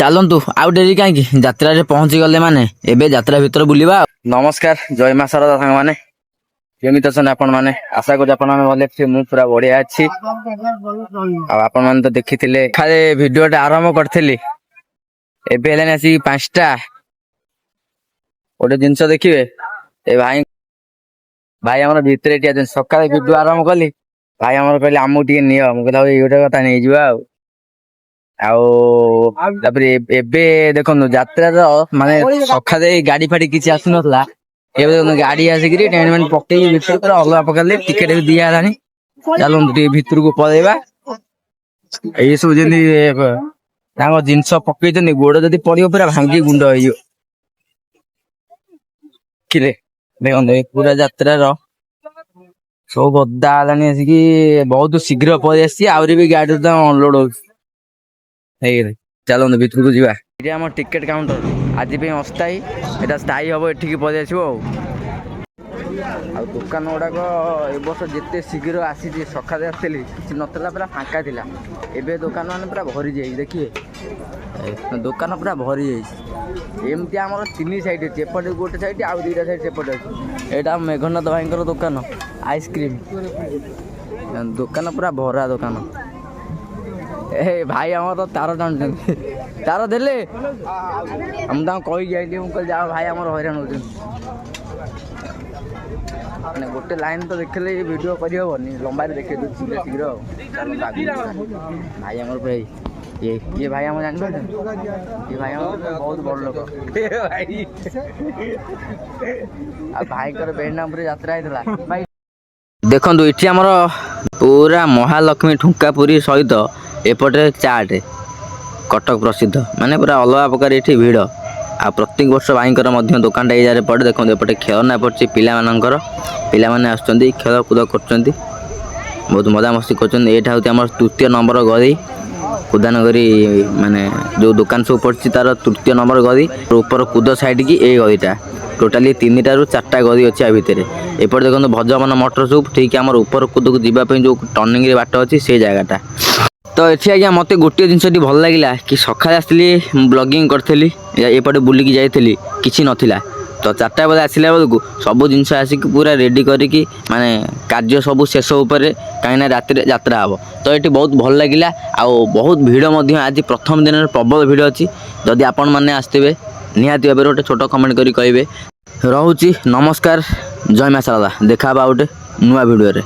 ଚାଲନ୍ତୁ ଆଉ ଡେରି କାହିଁକି ଯାତ୍ରାରେ ପହଞ୍ଚି ଗଲେ ମାନେ ଏବେ ଯାତ୍ରା ଭିତରେ ବୁଲିବା। ନମସ୍କାର, ଜୟ ମା ଶାରଦା ସାଙ୍ଗମାନେ, କେମିତି ଅଛନ୍ତି ଆପଣ ମାନେ? ଆଶା କରୁଛି ଆପଣ ମାନେ ଭଲ ଅଛି। ମୁଁ ପୁରା ବଢିଆ ଅଛି। ଆଉ ଆପଣ ମାନେ ତ ଦେଖିଥିଲେ ଖାଲି ଭିଡିଓ ଟା ଆରମ୍ଭ କରିଥିଲି, ଏବେ ହେଲାଣି ଆସିକି 5ଟା। ଗୋଟେ ଜିନିଷ ଦେଖିବେ, ଏ ଭାଇ ଆମର ଭିତରେ ଠିଆ ଅଛନ୍ତି। ସକାଳେ ଭିଡିଓ ଆରମ୍ଭ କଲି, ଭାଇ ଆମର କହିଲେ ଆମକୁ ଟିକେ ନିଅ। ମୁଁ କହିଲି ଏଇ ଗୋଟେ କଥା, ନେଇଯିବା। ଆଉ ତାପରେ ଏବେ ଦେଖନ୍ତୁ ଯାତ୍ରାର ମାନେ ସକାଳେ ଗାଡି ଫାଡି କିଛି ଆସୁନଥିଲା, ଏବେ ଦେଖନ୍ତୁ ଗାଡି ଆସିକିରି ଟେଣ୍ଟ ମେଣ୍ଟ ପକେଇକି ଭିତରେ ପୁରା ଅଲଗା ପକେଇଲେ। ଟିକେଟ ବି ଦିଆ ହେଲାଣି। ଚାଲନ୍ତୁ ଟିକେ ଭିତରକୁ ପଳେଇବା। ଏଇ ସବୁ ଯେମିତି ତାଙ୍କ ଜିନିଷ ପକେଇଛନ୍ତି, ଗୋଡ ଯଦି ପଡିବ ପୁରା ଭାଙ୍ଗି ଗୁଣ୍ଡ ହେଇଯିବ। କିରେ ଦେଖନ୍ତୁ ପୁରା ଯାତ୍ରାର ସବୁ ବଦା ହେଲାଣି ଆସିକି, ବହୁତ ଶୀଘ୍ର ପଳେଇ ଆସିଛି। ଆହୁରି ବି ଗାଡିରେ ତ ଅନଲୋଡ ହଉଛି। ହେଇଗଲେ ଚାଲନ୍ତୁ ଭିତରକୁ ଯିବା। ଏଠି ଆମ ଟିକେଟ କାଉଣ୍ଟର ଆଜି ପାଇଁ ଅସ୍ଥାୟୀ, ଏଟା ସ୍ଥାୟୀ ହବ, ଏଠିକି ପଳେଇ ଆସିବ। ଆଉ ଦୋକାନ ଗୁଡାକ ଏ ବର୍ଷ ଯେତେ ଶୀଘ୍ର ଆସିଛି, ସକାଳେ ଆସିଥିଲି କିଛି ନଥିଲା, ପୁରା ଫାଙ୍କା ଥିଲା। ଏବେ ଦୋକାନ ମାନେ ପୁରା ଭରି ଯାଇଛି। ଦେଖିବେ ଦୋକାନ ପୁରା ଭରି ଯାଇଛି। ଏମିତି ଆମର 3 ସାଇଡ ଅଛି, ଏପଟେ ଗୋଟେ ସାଇଡ, ଆଉ 2ଟା ସାଇଡ ସେପଟେ ଅଛି। ଏଇଟା ମେଘନାଥ ଭାଇଙ୍କର ଦୋକାନ ଆଇସ୍କ୍ରିମ ଦୋକାନ, ପୁରା ଭରା ଦୋକାନ। ଭାଇ ଆମର ତ ତାର ଟାଣୁଛନ୍ତି, ତାର ଦେଲେ। ମୁଁ ତାଙ୍କୁ କହିକି ଆଇଲି, ମୁଁ କହିଲି ଯାଅ ଭାଇ ଆମର ହଇରାଣ ହଉଛନ୍ତି। ମାନେ ଗୋଟେ ଲାଇନ ତ ଦେଖିଲେ ଭିଡିଓ କରିହବନି, ଲମ୍ବାରେ ଦେଖେଇ ଦଉଛି ଶୀଘ୍ର ଶୀଘ୍ର। ଭାଇ ଆମର ଇଏ ଭାଇ ଆମର ଜାଣିପାରୁଛନ୍ତି, ଇଏ ଭାଇ ଆମର ବହୁତ ବଡ ଲୋକ। ଆଉ ଭାଇଙ୍କର ବେଡନାମରେ ଯାତ୍ରା ହେଇଥିଲା। ଦେଖନ୍ତୁ ଏଠି ଆମର ପୁରା ମହାଲକ୍ଷ୍ମୀ ଠୁଙ୍କା ପୁରୀ ସହିତ ଏପଟେ ଚାଟେ, କଟକ ପ୍ରସିଦ୍ଧ, ମାନେ ପୁରା ଅଲଗା ପ୍ରକାର ଏଠି ଭିଡ଼। ଆଉ ପ୍ରତ୍ୟେକ ବର୍ଷ ଭାଇଙ୍କର ମଧ୍ୟ ଦୋକାନଟା ଏଇ ଜାଗାରେ ପଡ଼େ। ଦେଖନ୍ତୁ ଏପଟେ ଖେଳନା ପଡିଛି ପିଲାମାନଙ୍କର, ପିଲାମାନେ ଆସୁଛନ୍ତି ଖେଳକୁଦ କରୁଛନ୍ତି, ବହୁତ ମଜାମସ୍ତି କରୁଛନ୍ତି। ଏଇଟା ହେଉଛି ଆମର 3ୟ ନମ୍ବର ଗଳି, କୁଦାନଗରି ମାନେ ଯୋଉ ଦୋକାନ ସବୁ ପଡିଛି ତାର 3ୟ ନମ୍ବର ଗଳି। ଉପର କୁଦ ସାଇଡ କି ଏଇ ଗଳିଟା, ଟୋଟାଲି 3ଟାରୁ 4ଟା ଗଳି ଅଛି ଆ ଭିତରେ। ଏପଟେ ଦେଖନ୍ତୁ ଭଜମନ ମଟର ସୁପ୍, ଠିକ ଆମର ଉପର କୁଦକୁ ଯିବା ପାଇଁ ଯୋଉ ଟର୍ଣ୍ଣିଂରେ ବାଟ ଅଛି ସେଇ ଜାଗାଟା। ତ ଏଠି ଆଜ୍ଞା ମୋତେ ଗୋଟିଏ ଜିନିଷ ଏଠି ଭଲ ଲାଗିଲା କି, ସକାଳେ ଆସିଥିଲି ମୁଁ ବ୍ଲଗିଂ କରିଥିଲି, ଏପଟେ ବୁଲିକି ଯାଇଥିଲି, କିଛି ନଥିଲା। ତ 4ଟା ବେଳେ ଆସିଲା ବେଳକୁ ସବୁ ଜିନିଷ ଆସିକି ପୁରା ରେଡି କରିକି, ମାନେ କାର୍ଯ୍ୟ ସବୁ ଶେଷ ଉପରେ, କାହିଁକିନା ରାତିରେ ଯାତ୍ରା ହବ। ତ ଏଠି ବହୁତ ଭଲ ଲାଗିଲା। ଆଉ ବହୁତ ଭିଡ଼ ମଧ୍ୟ, ଆଜି ପ୍ରଥମ ଦିନରେ ପ୍ରବଳ ଭିଡ଼ ଅଛି। ଯଦି ଆପଣମାନେ ଆସିଥିବେ ନିହାତି ଭାବରେ ଗୋଟେ ଛୋଟ କମେଣ୍ଟ କରି କହିବେ। ରହୁଛି, ନମସ୍କାର, ଜୟ ମା ଶାରଦା। ଦେଖା ହେବା ଗୋଟେ ନୂଆ ଭିଡ଼ିଓରେ।